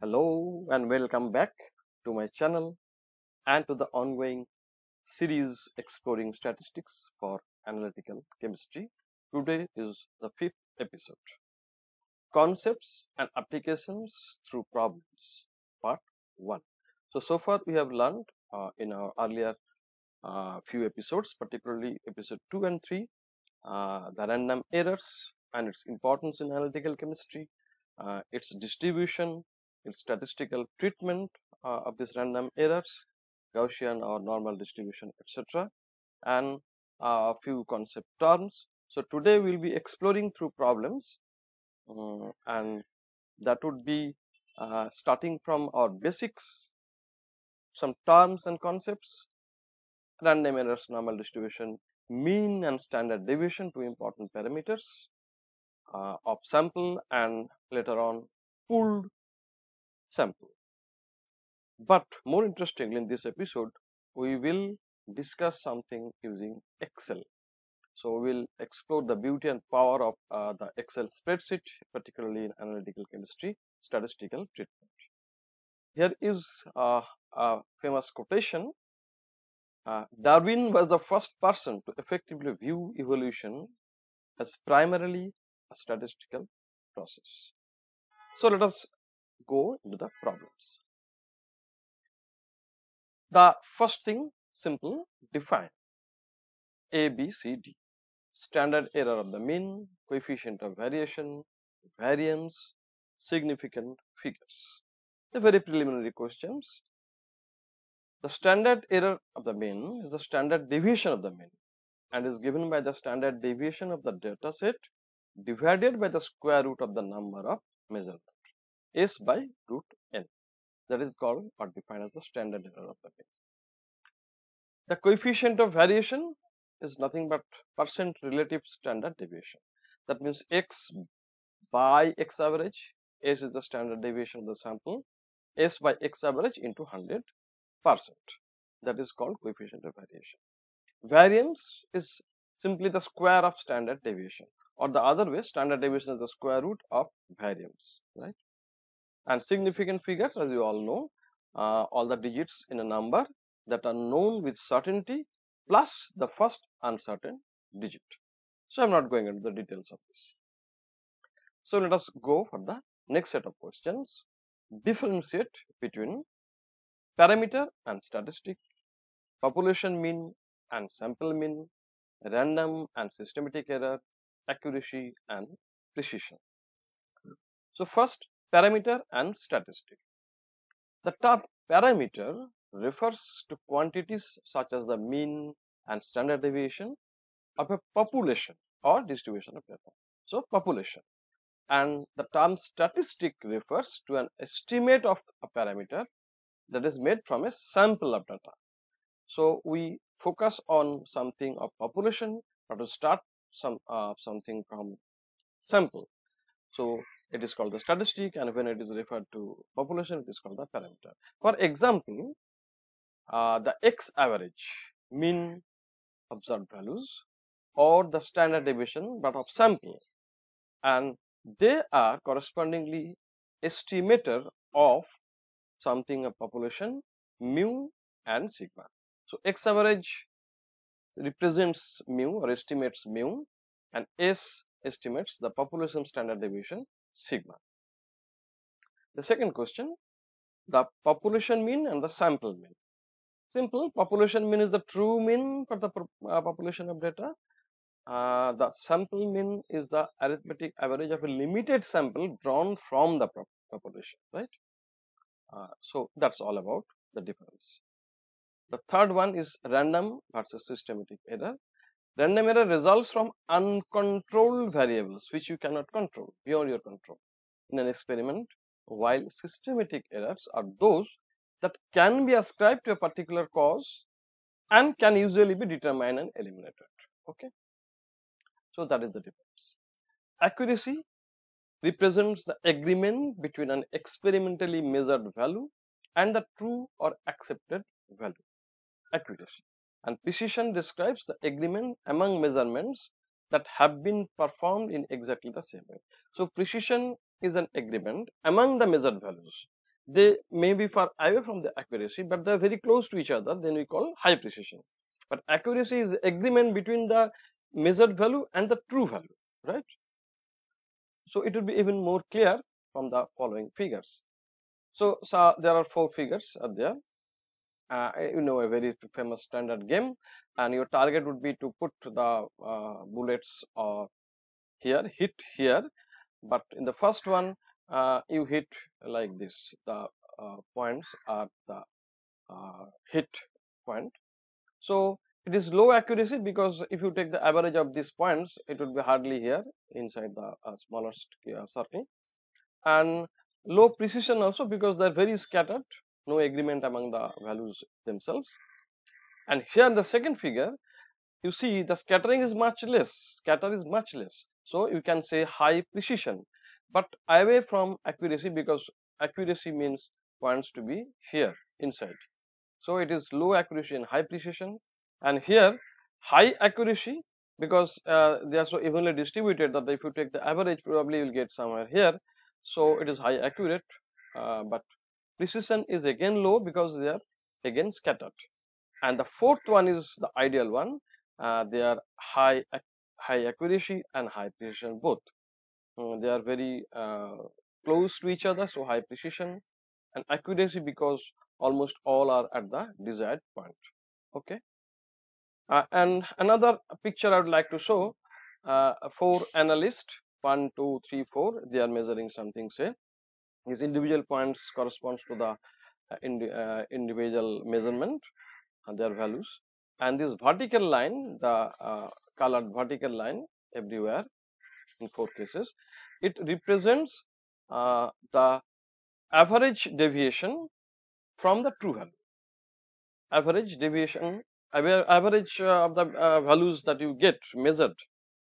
Hello and welcome back to my channel and to the ongoing series exploring statistics for analytical chemistry. Today is the fifth episode, Concepts and Applications Through Problems, Part 1. So far we have learned in our earlier few episodes, particularly episode 2 and 3, the random errors and its importance in analytical chemistry, its distribution, its statistical treatment of these random errors, Gaussian or normal distribution, etc., and a few concept terms. So today we will be exploring through problems, and that would be starting from our basics, some terms and concepts, random errors, normal distribution, mean and standard deviation, two important parameters of sample, and later on pooled sample. But more interestingly, in this episode we will discuss something using Excel. So we will explore the beauty and power of the Excel spreadsheet, particularly in analytical chemistry, statistical treatment. Here is a famous quotation. Darwin was the first person to effectively view evolution as primarily a statistical process. So let us go into the problems. The first thing, simple, define A, B, C, D. Standard error of the mean, coefficient of variation, variance, significant figures. The very preliminary questions. The standard error of the mean is the standard deviation of the mean and is given by the standard deviation of the data set divided by the square root of the number of measurement, S by root n. That is called or defined as the standard error of the mean. The coefficient of variation is nothing but percent relative standard deviation. That means x by x average, S is the standard deviation of the sample, S by x average into 100%. That is called coefficient of variation. Variance is simply the square of standard deviation, or the other way, standard deviation is the square root of variance, right? And significant figures, as you all know, all the digits in a number that are known with certainty plus the first uncertain digit. So I am not going into the details of this. So let us go for the next set of questions. Differentiate between parameter and statistic, population mean and sample mean, random and systematic error, accuracy and precision. So first, parameter and statistic. The term parameter refers to quantities such as the mean and standard deviation of a population or distribution of data. So population. And the term statistic refers to an estimate of a parameter that is made from a sample of data. So we focus on something of population, but to start something from sample. So it is called the statistic, and when it is referred to population, it is called the parameter. For example, the x average, mean observed values, or the standard deviation but of sample, and they are correspondingly estimator of something of population, mu and sigma. So x average represents mu or estimates mu, and S estimates the population standard deviation sigma. The second question, the population mean and the sample mean. Simple, population mean is the true mean for the population of data. The sample mean is the arithmetic average of a limited sample drawn from the population, right? So that's all about the difference. The third one is random versus systematic error. Random error results from uncontrolled variables which you cannot control, beyond your control in an experiment, while systematic errors are those that can be ascribed to a particular cause and can usually be determined and eliminated. Okay, so that is the difference. Accuracy represents the agreement between an experimentally measured value and the true or accepted value, accuracy. And precision describes the agreement among measurements that have been performed in exactly the same way. So precision is an agreement among the measured values, they may be far away from the accuracy, but they are very close to each other, then we call high precision. But accuracy is agreement between the measured value and the true value, right? So it will be even more clear from the following figures. So there are 4 figures are there. You know, a very famous standard game, and your target would be to put the bullets here, hit here, but in the first one you hit like this. The points are the hit point. So it is low accuracy because if you take the average of these points, it would be hardly here inside the smallest circle, and low precision also because they are very scattered, no agreement among the values themselves. And here in the second figure, you see the scattering is much less, scatter is much less. So you can say high precision, but away from accuracy because accuracy means points to be here inside. So it is low accuracy and high precision, and here high accuracy because they are so evenly distributed that if you take the average, probably you will get somewhere here. So it is high accurate, but precision is again low because they are again scattered. And the fourth one is the ideal one. They are high accuracy and high precision both. They are very close to each other, so high precision, and accuracy because almost all are at the desired point. Okay. And another picture I would like to show, 4 analysts, 1, 2, 3, 4, they are measuring something, say these individual points corresponds to the individual measurement and their values, and this vertical line, the colored vertical line everywhere in 4 cases, it represents the average deviation from the true value. Average deviation, average of the values that you get measured,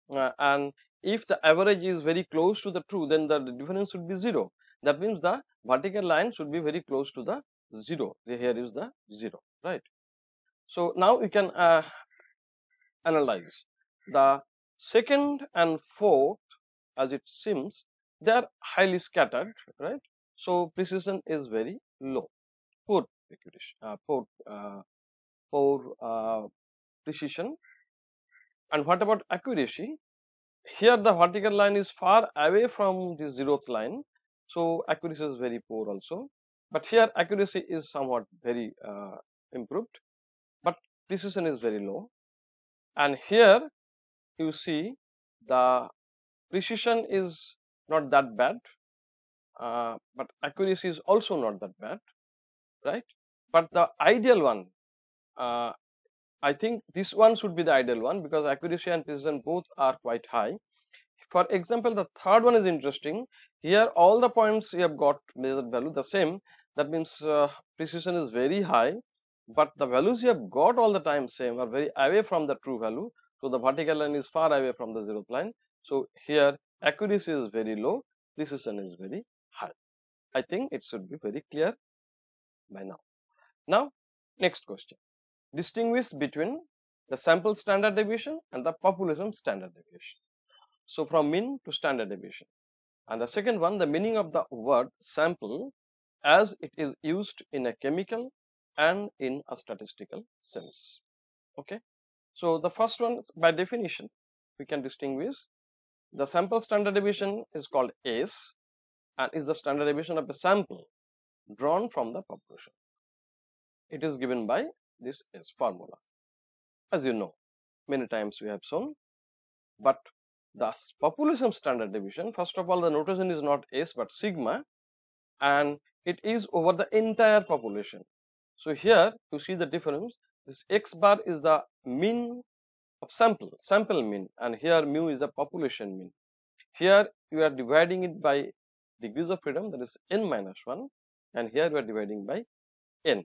and if the average is very close to the true, then the difference should be 0. That means the vertical line should be very close to the 0. Here is the 0, right? So now you can analyze the second and fourth, as it seems they are highly scattered, right? So precision is very low, poor accuracy, poor precision. And what about accuracy? Here the vertical line is far away from the 0th line, so accuracy is very poor also. But here accuracy is somewhat very improved, but precision is very low. And here you see the precision is not that bad, but accuracy is also not that bad, right? But the ideal one, I think this one should be the ideal one because accuracy and precision both are quite high. For example, the third one is interesting. Here all the points you have got measured value the same. That means precision is very high, but the values you have got all the time same are very away from the true value. So the vertical line is far away from the 0th line. So here accuracy is very low, precision is very high. I think it should be very clear by now. Now next question. Distinguish between the sample standard deviation and the population standard deviation. So from mean to standard deviation. And the second one, the meaning of the word sample as it is used in a chemical and in a statistical sense. Okay. So the first one, by definition, we can distinguish the sample standard deviation is called S and is the standard deviation of a sample drawn from the population. It is given by this S formula. As you know, many times we have shown, but the population standard deviation, first of all, the notation is not S but sigma, and it is over the entire population. So here you see the difference. This x bar is the mean of sample mean, and here mu is the population mean. Here you are dividing it by degrees of freedom, that is n minus 1, and here we are dividing by n.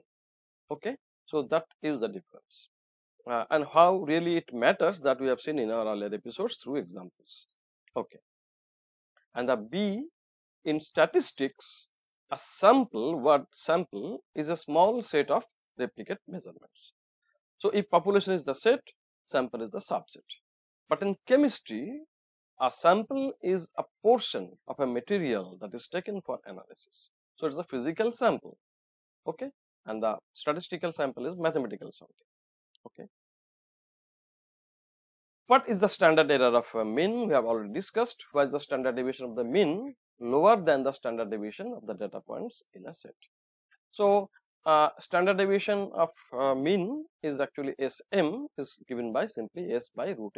Okay, so that is the difference. And how really it matters, that we have seen in our earlier episodes through examples. Okay, and the B, in statistics, a sample, word sample, is a small set of replicate measurements. So if population is the set, sample is the subset. But in chemistry, a sample is a portion of a material that is taken for analysis. So it's a physical sample, okay, and the statistical sample is mathematical sample, okay. What is the standard error of a mean? We have already discussed. What is the standard deviation of the mean? Lower than the standard deviation of the data points in a set. So standard deviation of mean is actually SM, is given by simply S by root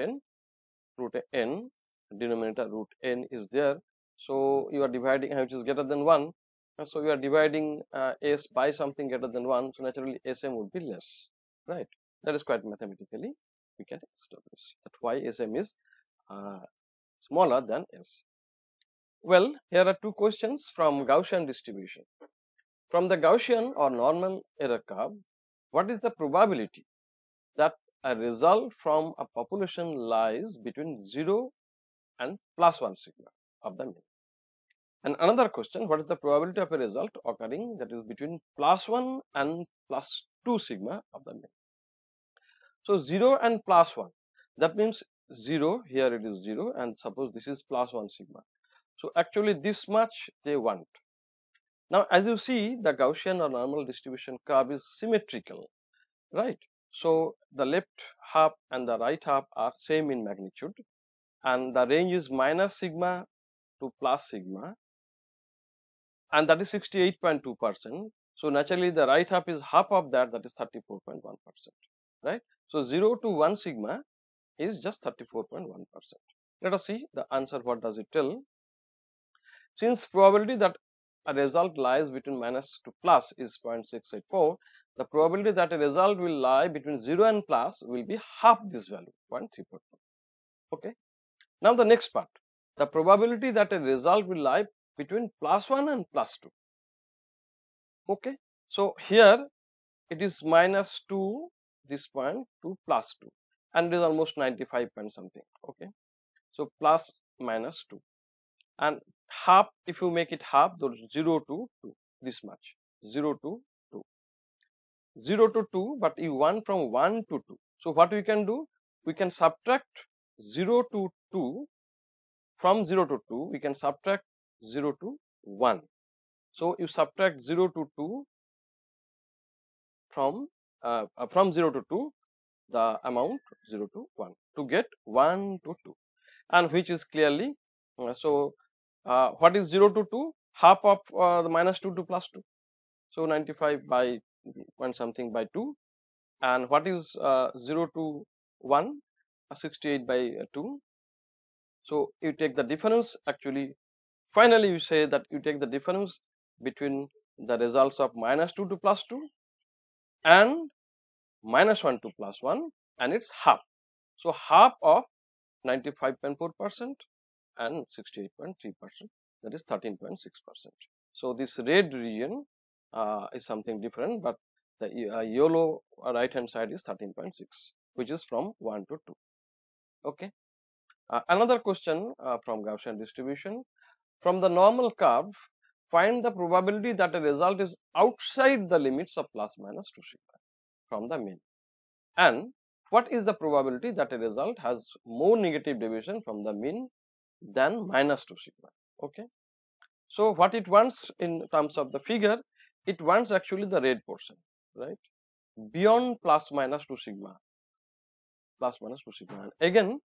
n, denominator root n is there. So you are dividing, which is greater than 1. So you are dividing S by something greater than 1. So naturally SM would be less, right? That is quite mathematically we can establish that why SM is smaller than S. Well, here are two questions from Gaussian distribution. From the Gaussian or normal error curve, what is the probability that a result from a population lies between 0 and +1 sigma of the mean? And another question, what is the probability of a result occurring that is between +1 and +2 sigma of the mean? So 0 and +1, that means 0, here it is 0, and suppose this is +1 sigma. So actually this much they want. Now as you see, the Gaussian or normal distribution curve is symmetrical, right? So the left half and the right half are same in magnitude, and the range is -sigma to +sigma, and that is 68.2%. So naturally the right half is half of that, that is 34.1%, right? So 0 to 1 sigma is just 34.1%. Let us see the answer. What does it tell? Since probability that a result lies between minus to plus is 0.684, the probability that a result will lie between 0 and plus will be half this value, 0.344. Okay. Now the next part, the probability that a result will lie between +1 and +2. Okay. So here it is -2 this point to +2, and it is almost 95 point something. Okay. So plus minus 2, and half, if you make it half, those 0 to 2, this much, 0 to 2, 0 to 2, but you want from 1 to 2. So what we can do, we can subtract 0 to 2. From 0 to 2 we can subtract 0 to 1. So you subtract 0 to 2 from 0 to 2, the amount 0 to 1, to get 1 to 2, and which is clearly what is 0 to 2? Half of the -2 to +2. So 95 by 1 something by 2, and what is 0 to 1? 68 by 2. So you take the difference. Actually, finally you say that you take the difference between the results of -2 to +2 and -1 to +1, and it's half. So half of 95.4% and 68.3%, that is 13.6%. So this red region is something different, but the yellow right hand side is 13.6, which is from 1 to 2. Okay. Another question from Gaussian distribution. From the normal curve, find the probability that a result is outside the limits of ±2 sigma from the mean, and what is the probability that a result has more negative deviation from the mean than -2 sigma. Okay. So what it wants in terms of the figure, it wants actually the red portion, right, beyond ±2 sigma, ±2 sigma. And again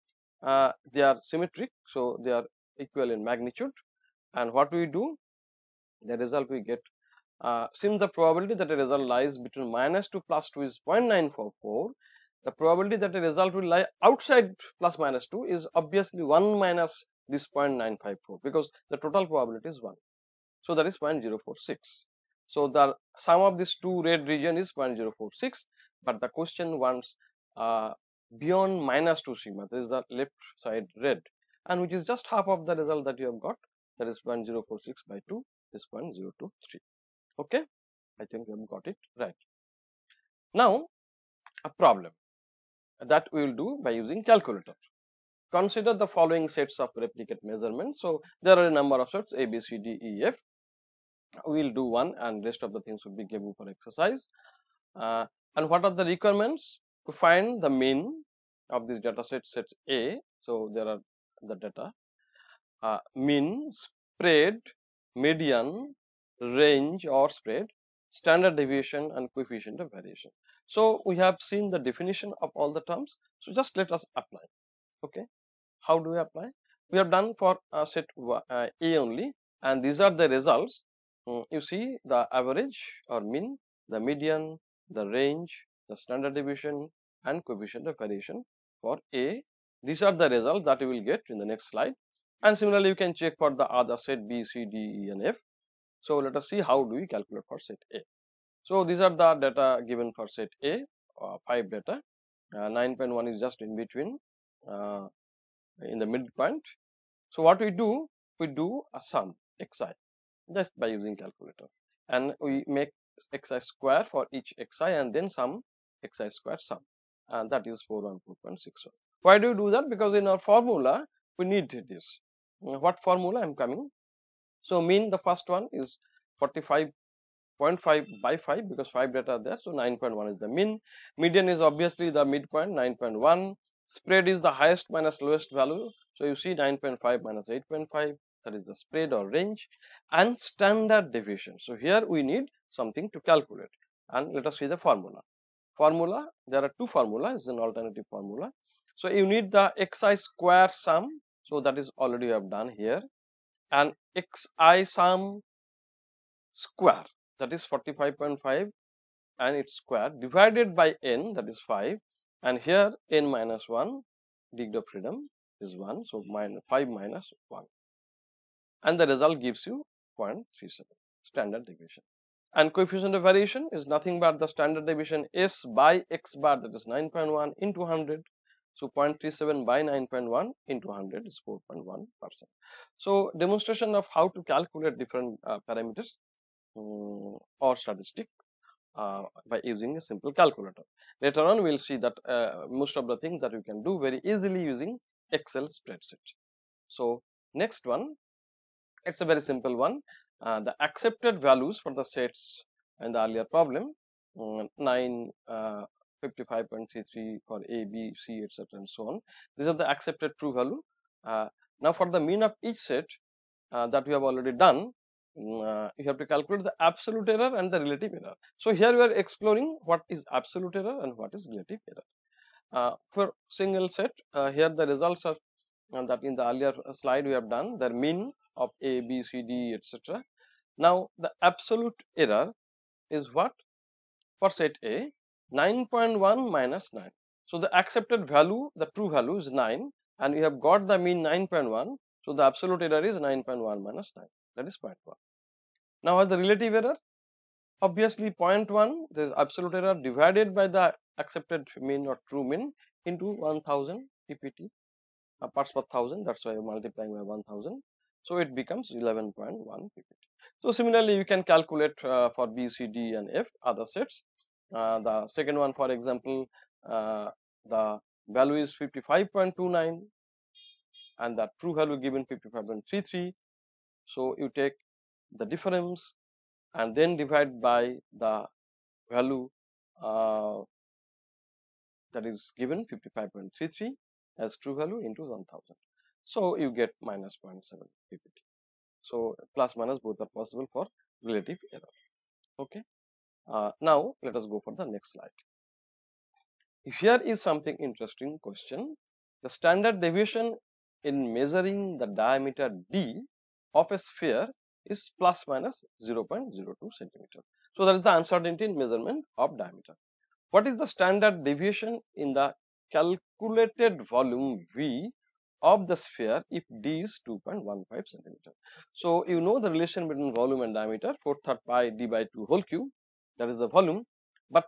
they are symmetric, so they are equal in magnitude, and what we do, the result we get, since the probability that a result lies between -2 to +2 is 0.944, the probability that a result will lie outside ±2 is obviously 1 minus this 0.954, because the total probability is 1. So that is 0.046. So the sum of these two red region is 0.046, but the question wants beyond -2 sigma. This is the left side red, and which is just half of the result that you have got, that is 0.046 by 2 is 0.023. Okay, I think we have got it right. Now a problem that we will do by using calculator. Consider the following sets of replicate measurements. So there are a number of sets, A, B, C, D, E, F. We will do one, and rest of the things will be given for exercise. And what are the requirements? To find the mean of this data set, set A. So there are the data, mean, spread, median, range or spread, standard deviation and coefficient of variation. So we have seen the definition of all the terms. So just let us apply. Okay, how do we apply? We have done for set A only, and these are the results. You see the average or mean, the median, the range, the standard deviation and coefficient of variation for A. These are the results that you will get in the next slide, and similarly you can check for the other set B, C, D, E and F. So let us see how do we calculate for set A. So these are the data given for set A, 5 data. 9.1 is just in between, in the midpoint. So what we do a sum xi just by using calculator, and we make xi square for each xi and then sum xi square sum, and that is 414.61. Why do you do that? Because in our formula we need this. What formula I am coming? So mean, the first one is 45.5 by 5 because 5 data are there. So 9.1 is the mean. Median is obviously the midpoint, 9.1. Spread is the highest minus lowest value. So you see 9.5 minus 8.5, that is the spread or range, and standard deviation. So here we need something to calculate, and let us see the formula. Formula, there are two formulas, an alternative formula. So you need the xi square sum. So that is already we have done here, and xi sum square, that is 45.5 and its square divided by n, that is 5, and here n minus 1, degree of freedom is 1, so 5 minus 1, and the result gives you 0.37 standard deviation. And coefficient of variation is nothing but the standard deviation s by x bar, that is 9.1 into 100. So 0.37 by 9.1 into 100 is 4.1%. So demonstration of how to calculate different parameters or statistic by using a simple calculator. Later on we will see that most of the things that we can do very easily using Excel spreadsheet. So next one, it's a very simple one. The accepted values for the sets in the earlier problem, 9, 55.33 for A, B, C, etc. and so on. These are the accepted true value. Now for the mean of each set that we have already done, you have to calculate the absolute error and the relative error. So here we are exploring what is absolute error and what is relative error. For single set, here the results are that in the earlier slide we have done the mean of A, B, C, D, etc. Now the absolute error is what? For set A, 9.1 minus 9. So the accepted value, the true value is 9, and we have got the mean 9.1. So the absolute error is 9.1 minus 9, that is 0.1. Now the relative error, obviously 0.1, there is absolute error divided by the accepted mean or true mean into 1000 ppt, parts per thousand, that's why I am multiplying by 1000. So it becomes 11.1 ppt. So similarly you can calculate for B, C, D and F other sets. The second one, for example, the value is 55.29 and the true value given 55.33. So you take the difference and then divide by the value that is given 55.33 as true value into 1000. So you get minus 0.7 ppt. So plus minus both are possible for relative error. Okay. Now let us go for the next slide. Here is something interesting question. The standard deviation in measuring the diameter d of a sphere is plus minus 0.02 centimeter. So that is the uncertainty in measurement of diameter. What is the standard deviation in the calculated volume V of the sphere if d is 2.15 centimeter? So you know the relation between volume and diameter, 4/3 pi d by 2 whole cube, that is the volume, but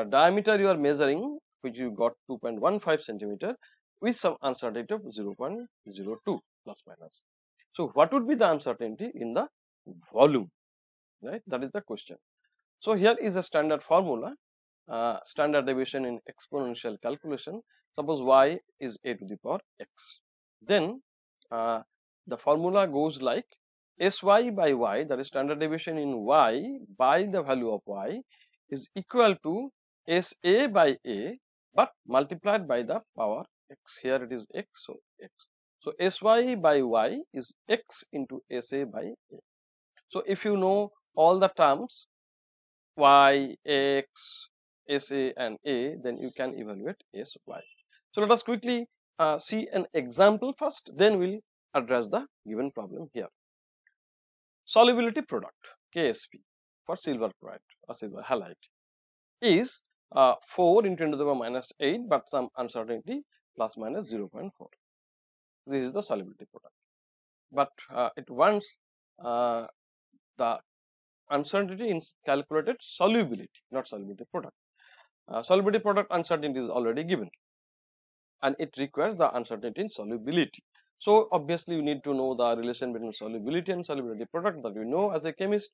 diameter you are measuring, which you got 2.15 centimeter with some uncertainty of 0.02 plus minus. So what would be the uncertainty in the volume, right? That is the question. So here is a standard formula, standard deviation in exponential calculation. Suppose y is a to the power x. Then the formula goes like sy by y, that is standard deviation in y by the value of y, is equal to sa by a but multiplied by the power x. Here it is x, so x. So sy by y is x into sa by a. So if you know all the terms y, x, SA and A, then you can evaluate SY. So let us quickly see an example first, then we'll address the given problem here. Solubility product KSP for silver chloride or silver halide is 4 into 10 to the power minus 8, but some uncertainty plus minus 0.4. This is the solubility product, but it wants the uncertainty in calculated solubility, not solubility product. Solubility product uncertainty is already given, and it requires the uncertainty in solubility. So obviously you need to know the relation between solubility and solubility product that we know as a chemist,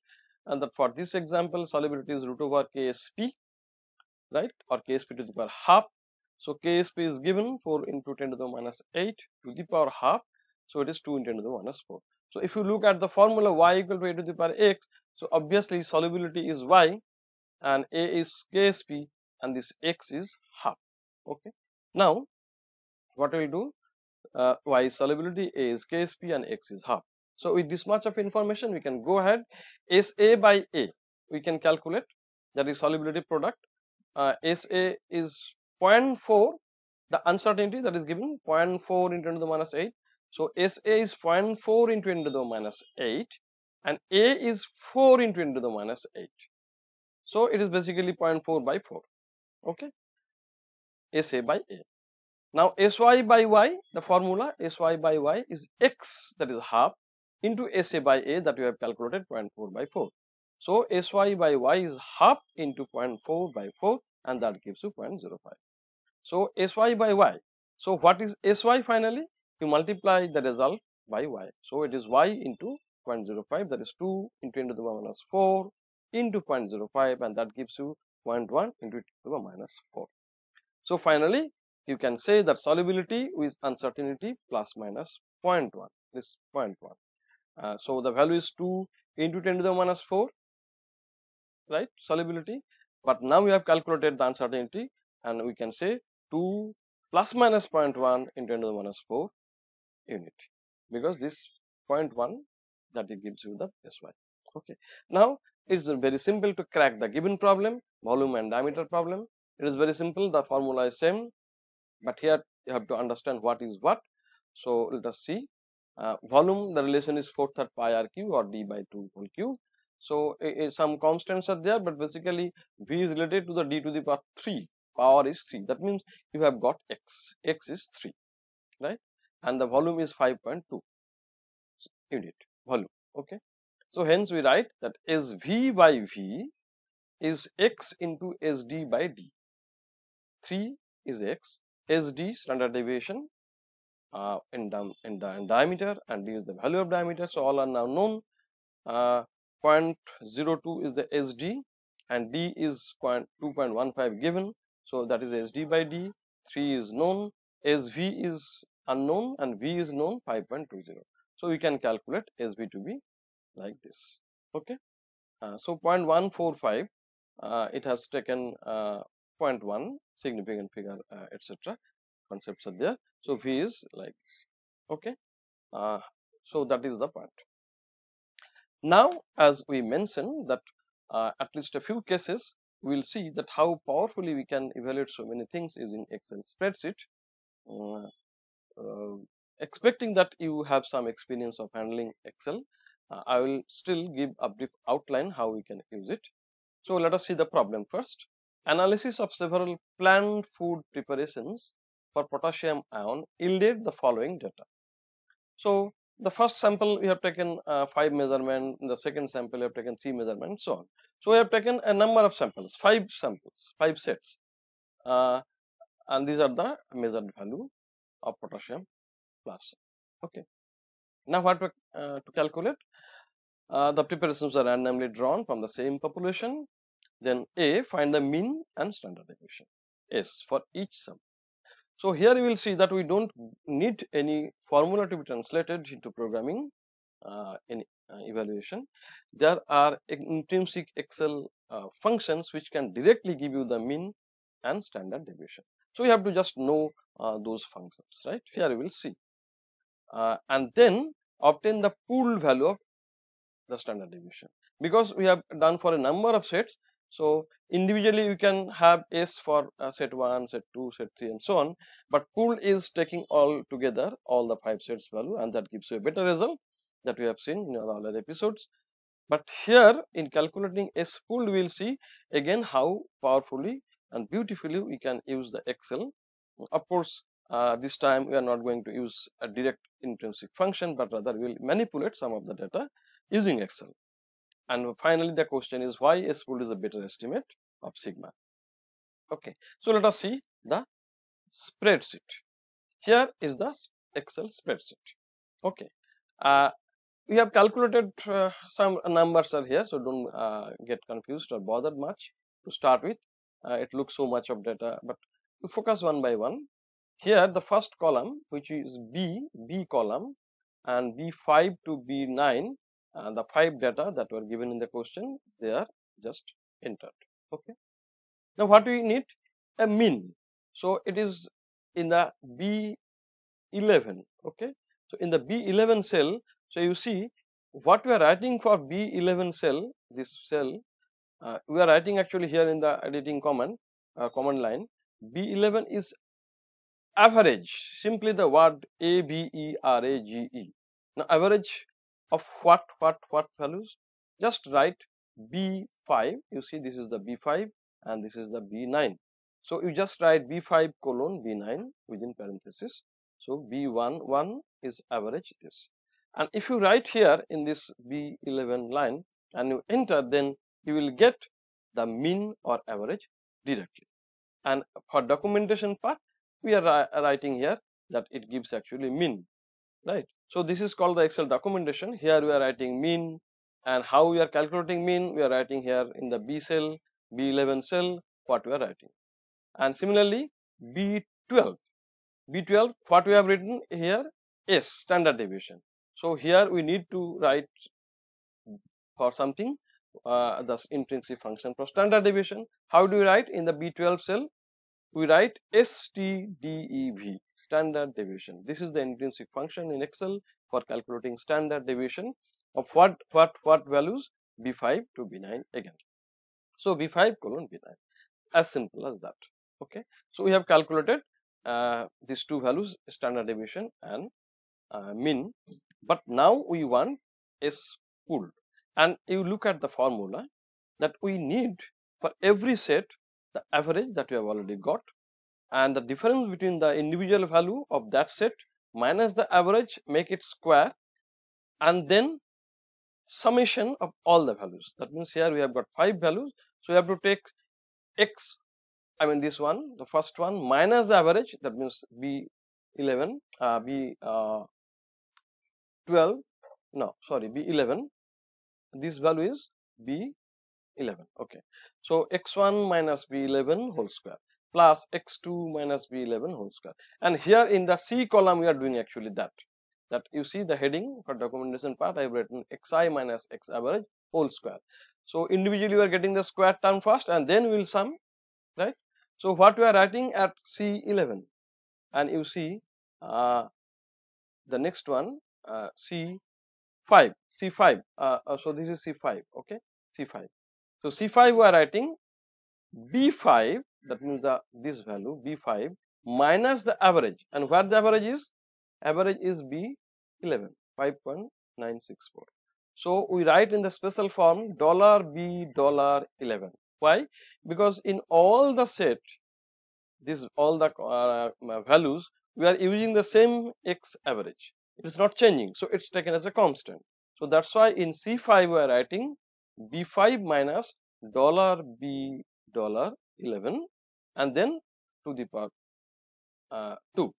and that for this example solubility is root over KSP, right, or KSP to the power half. So KSP is given 4 into 10 to the minus 8 to the power half, so it is 2 into 10 to the minus 4. So if you look at the formula y equal to a to the power x, so obviously solubility is y and a is KSP and this x is half. Okay, now what we do, y is solubility, a is KSP and x is half. So with this much of information we can go ahead, SA by A we can calculate, that is solubility product. SA is 0.4, the uncertainty that is given 0.4 into 10 to the minus 8. So SA is 0.4 into 10 to the minus 8 and A is 4 into 10 to the minus 8. So it is basically 0.4 by 4. Okay, SA by A. Now SY by Y, the formula SY by Y is X, that is half, into SA by A that we have calculated 0.4 by 4. So SY by Y is half into 0.4 by 4 and that gives you 0.05. So SY by Y. So what is SY finally? You multiply the result by Y. So it is Y into 0.05, that is 2 into 10 to the power minus 4 into 0.05 and that gives you 0.1 into 10 to the power minus 4. So finally you can say that solubility with uncertainty plus minus 0.1, this 0.1. So the value is 2 into 10 to the minus 4, right, solubility, but now we have calculated the uncertainty and we can say 2 plus minus 0.1 into 10 to the minus 4 unit, because this 0.1 that it gives you the SY. Okay, now it is very simple to crack the given problem, volume and diameter problem. It is very simple, the formula is same, but here you have to understand what is what. So let us see. Volume, the relation is 4/3 pi RQ or D by 2 whole cube. So some constants are there, but basically V is related to the D to the power 3. Power is 3. That means you have got X. X is 3, right? And the volume is 5.2 unit volume. Okay. So hence we write that SV by V is X into SD by D. 3 is X, SD standard deviation in diameter, and D is the value of diameter. So all are now known. 0.02 is the SD and D is 2.15 given. So that is SD by D. 3 is known, SV is unknown and V is known 5.20. So we can calculate SV to be like this. Okay. So 0.145 it has taken 0.1 significant figure, etc. Concepts are there. So V is like this. Okay. So that is the point. Now as we mentioned that at least a few cases we will see that how powerfully we can evaluate so many things using Excel spreadsheet. Expecting that you have some experience of handling Excel, I will still give a brief outline how we can use it. So let us see the problem first. Analysis of several plant food preparations for potassium ion yielded the following data. So the first sample we have taken 5 measurements, in the second sample we have taken 3 measurements, so on. So we have taken a number of samples, 5 sets, and these are the measured value of potassium plus. Okay. Now what to calculate? The preparations are randomly drawn from the same population. Then A, find the mean and standard deviation. S, for each sample. So here you will see that we don't need any formula to be translated into programming in evaluation. There are intrinsic Excel functions which can directly give you the mean and standard deviation. So you have to just know those functions, right? Here you will see. And then obtain the pooled value of the standard deviation. because we have done for a number of sets. So individually you can have S for set 1, set 2, set 3 and so on, but pool is taking all together all the 5 sets value, and that gives you a better result that we have seen in our earlier episodes. But here in calculating S pooled, we will see again how powerfully and beautifully we can use the Excel. Of course, this time we are not going to use a direct intrinsic function, but rather we will manipulate some of the data using Excel. And finally, the question is why S pooled is a better estimate of sigma. Okay, so let us see the spreadsheet. Here is the Excel spreadsheet. Okay, we have calculated some numbers are here, so don't get confused or bothered much to start with. It looks so much of data, but to focus one by one. Here the first column, which is B column, and B5 to B9, the 5 data that were given in the question, they are just entered. Okay. Now what we need? A mean. So it is in the B11. Okay. So in the B11 cell, so you see what we are writing for B11 cell, this cell, we are writing actually here in the editing command line. B11 is average, simply the word average. Now average of what values? Just write B5. You see this is the B5 and this is the B9. So you just write B5 colon B9 within parenthesis. So B11 is average this. And if you write here in this B11 line and you enter, then you will get the mean or average directly. And for documentation part, we are writing here that it gives actually mean, right? So this is called the Excel documentation. Here we are writing mean, and how we are calculating mean, we are writing here in the B cell, B11 cell, what we are writing. And similarly, B12, what we have written here is standard deviation. So here we need to write for something the intrinsic function for standard deviation. How do we write in the B12 cell? We write STDEV, standard deviation. This is the intrinsic function in Excel for calculating standard deviation of what values? B5 to B9 again. So B5 colon B9, as simple as that. Okay. So we have calculated these two values, standard deviation and mean, but now we want S pooled, and you look at the formula that we need for every set the average that we have already got, and the difference between the individual value of that set minus the average, make it square, and then summation of all the values. That means here we have got 5 values, so we have to take x, I mean this one, the first one, minus the average, that means B11, B12, no sorry, B11, this value is B11. Okay, so x1 minus B11 whole square plus x2 minus B11 whole square, and here in the C column we are doing actually that you see the heading for documentation part, I have written xi minus x average whole square. So individually we are getting the square term first and then we will sum, right? So what we are writing at C11, and you see the next one C5, so this is C5, okay, C5. So C5 we are writing B5, that means this value B5 minus the average, and what the average is? Average is B11, 5.964. So we write in the special form $B$11. Why? Because in all the set, all the values, we are using the same x average. It is not changing, so it's taken as a constant. So that's why in C5 we are writing B5 minus $B$11, and then to the power 2,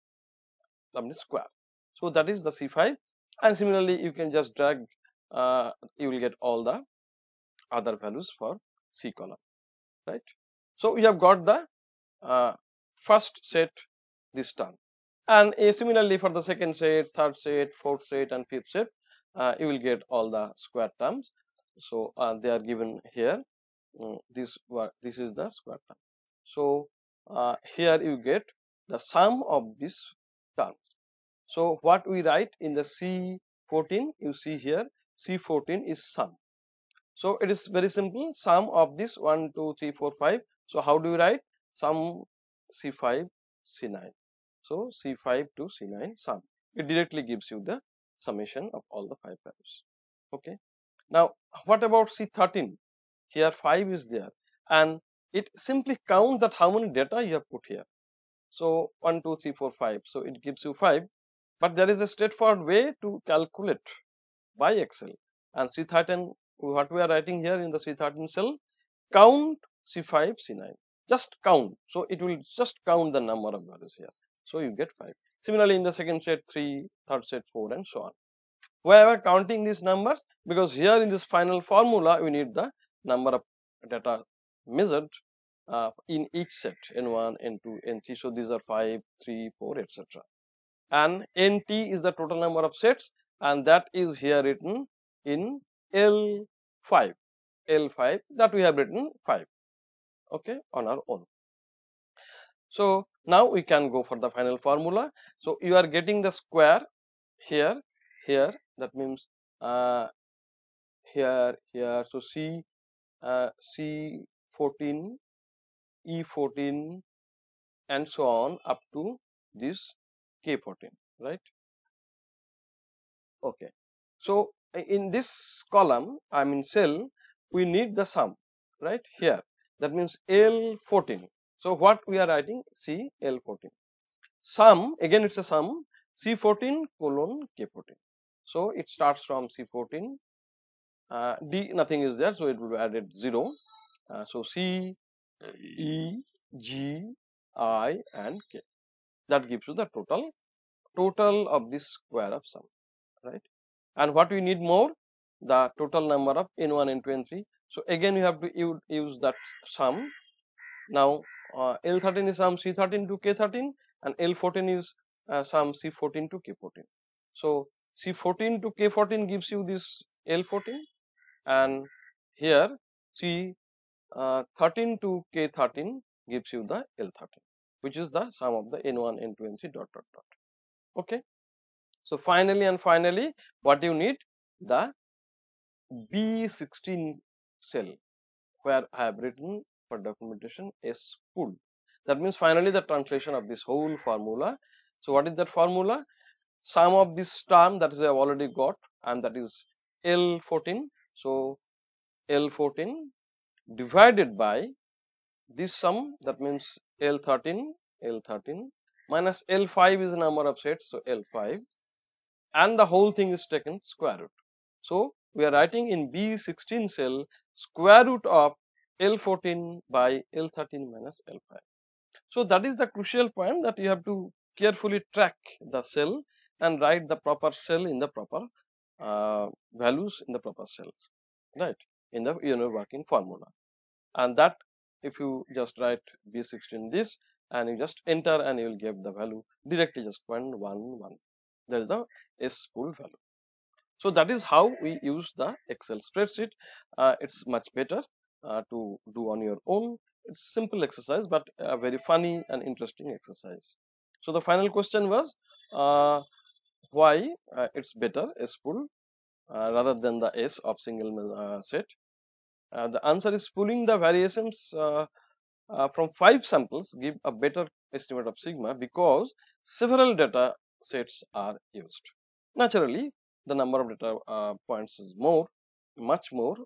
that means square. So that is the C5, and similarly you can just drag, you will get all the other values for C column, right? So we have got the first set this term, and similarly for the second set, third set, fourth set and fifth set, you will get all the square terms. So they are given here. This is the square term. So here you get the sum of these terms. So what we write in the C14, you see here C14 is sum. So it is very simple, sum of this 1, 2, 3, 4, 5. So how do you write? Sum C5, C9. So C5 to C9 sum. It directly gives you the summation of all the 5 values. Okay. Now what about C13? Here 5 is there and it simply count that how many data you have put here. So 1, 2, 3, 4, 5. So it gives you 5. But there is a straightforward way to calculate by Excel. And C13, what we are writing here in the C13 cell, count C5, C9. Just count. So it will just count the number of values here. So you get 5. Similarly, in the second set 3, third set 4, and so on. Why am I counting these numbers? Because here in this final formula, we need the number of data measured in each set, N1, N2, N3. So these are 5, 3, 4, etc. And NT is the total number of sets, and that is here written in L5. L5 that we have written 5, okay, on our own. So now we can go for the final formula. So you are getting the square here, here, that means here, here. So C14, E14, and so on up to this K14, right? Okay. So in this column, I mean cell, we need the sum, right here. That means L14. So what we are writing? C L14. Sum, again it's a sum, C14 colon K14. So it starts from C14. D nothing is there, so it will be added 0. So C, E, G, I, and K. That gives you the total of this square of sum, right? And what we need more? The total number of N1, N2, N3. So again you have to use that sum. Now L13 is sum C13 to K13 and L14 is sum C14 to K14. So C14 to K14 gives you this L14, and here C13 to K13 gives you the L13, which is the sum of the N1, N2, N3 dot dot dot. Okay. So finally, what you need? The B16 cell, where I have written for documentation S pool. That means finally the translation of this whole formula. So what is that formula? Sum of this term, that is I have already got, and that is L14. So L14 divided by this sum, that means L13 minus L5 is the number of sets, so L5, and the whole thing is taken square root. So we are writing in B16 cell square root of L14 by L13 minus L5. So that is the crucial point, that you have to carefully track the cell and write the proper cell in the proper values in the proper cells, right, in the working formula. And that if you just write B16 this and you just enter and you will get the value directly, just 0.11. That is the S pool value. So that is how we use the Excel spreadsheet. It's much better to do on your own. It's simple exercise, but a very funny and interesting exercise. So the final question was why it's better S pool rather than the S of single set. The answer is pooling the variations from 5 samples give a better estimate of sigma because several data sets are used. Naturally, the number of data points is much more.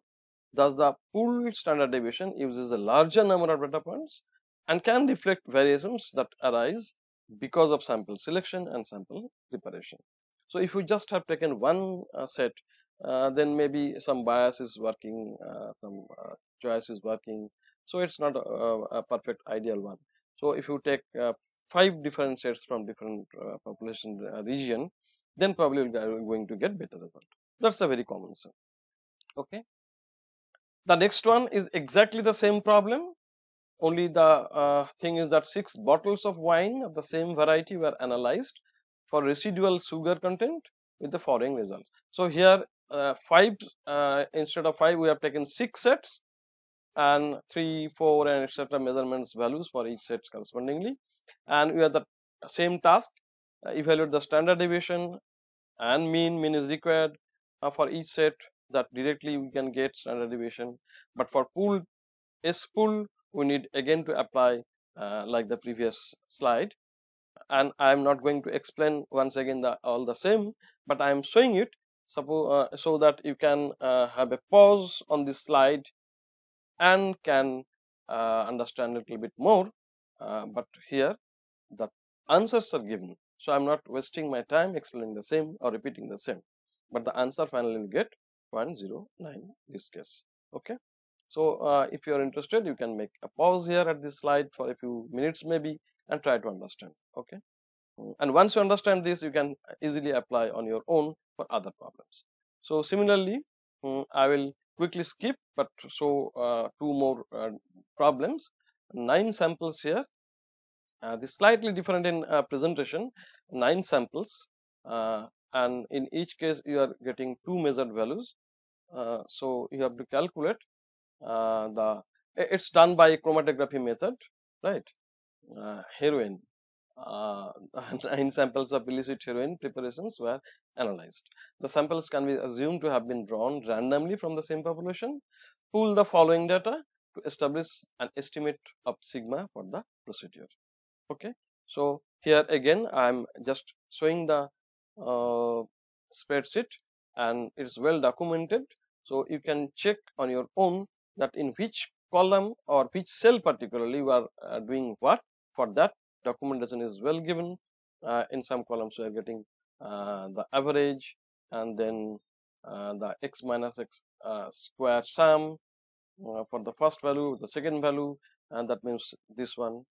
Thus, the pooled standard deviation uses a larger number of data points and can reflect variations that arise because of sample selection and sample preparation. So, if you just have taken one set, then maybe some bias is working, some choice is working. So, it's not a perfect ideal one. So, if you take 5 different sets from different population region, then probably you are going to get better result. That's a very common sense. Okay. The next one is exactly the same problem, only the thing is that 6 bottles of wine of the same variety were analyzed for residual sugar content with the following results. So here 5 instead of 5 we have taken 6 sets and 3, 4 and etc. measurements values for each set correspondingly, and we have the same task, evaluate the standard deviation and mean is required for each set, that directly we can get standard deviation, but for pool S pool we need again to apply like the previous slide, and I am not going to explain once again all the same, but I am showing it so that you can have a pause on this slide and can understand a little bit more, but here the answers are given, so I'm not wasting my time explaining the same or repeating the same, but the answer finally will get 0.09 this case. Okay, so if you are interested, you can make a pause here at this slide for a few minutes maybe and try to understand. Okay, and once you understand this, you can easily apply on your own for other problems. So similarly, I will quickly skip but show two more problems, 9 samples here. This slightly different in presentation, 9 samples, and in each case you are getting 2 measured values. So you have to calculate it's done by chromatography method, right? Heroin, 9 samples of illicit heroin preparations were analyzed. The samples can be assumed to have been drawn randomly from the same population. Pool the following data to establish an estimate of sigma for the procedure. Okay, so here again I am just showing the spreadsheet, and it's well documented, so you can check on your own that in which column or which cell particularly we are doing what. For that, documentation is well given. In some columns we are getting the average, and then the x minus x square sum for the first value, the second value, and that means this one,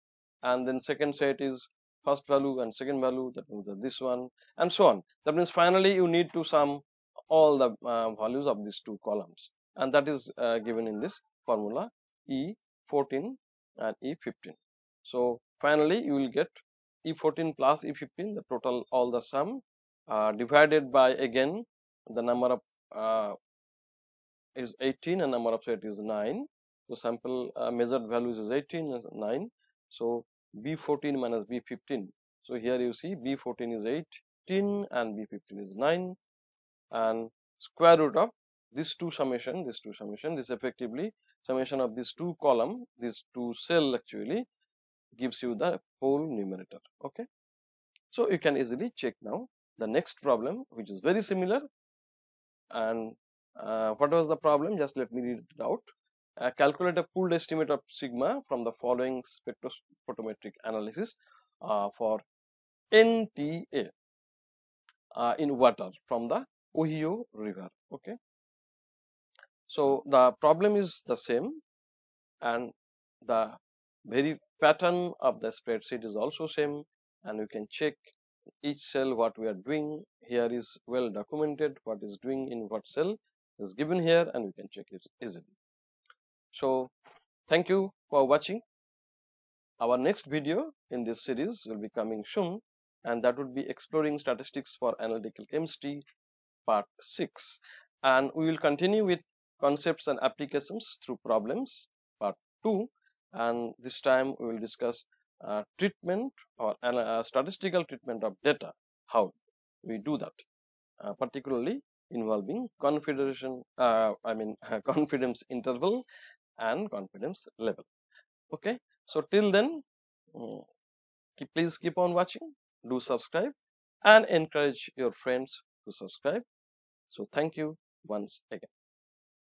and then second set is first value and second value, that means this one, and so on. That means finally you need to sum all the values of these two columns, and that is given in this formula E14 and E15. So finally you will get E14 plus E15, the total all the sum, divided by again the number of is 18 and number of set is 9. So sample measured values is 18 and 9. So B14 minus B15. So here you see B14 is 18 and B15 is 9, and square root of this two summation, this effectively summation of this two column, this two cell actually gives you the whole numerator. Okay, so you can easily check now the next problem, which is very similar. And what was the problem? Just let me read it out. Calculate a pooled estimate of sigma from the following spectrophotometric analysis for NTA in water from the Ohio River. Okay, so the problem is the same, and the very pattern of the spreadsheet is also same, and you can check each cell what we are doing. Here is well documented what is doing in what cell is given here, and we can check it easily. So thank you for watching. Our next video in this series will be coming soon, and that would be exploring statistics for analytical chemistry part 6, and we will continue with concepts and applications through problems part 2, and this time we will discuss treatment or statistical treatment of data, how we do that, particularly involving confidence interval and confidence level. Okay, so till then, please keep on watching, do subscribe, and encourage your friends to subscribe. So thank you once again.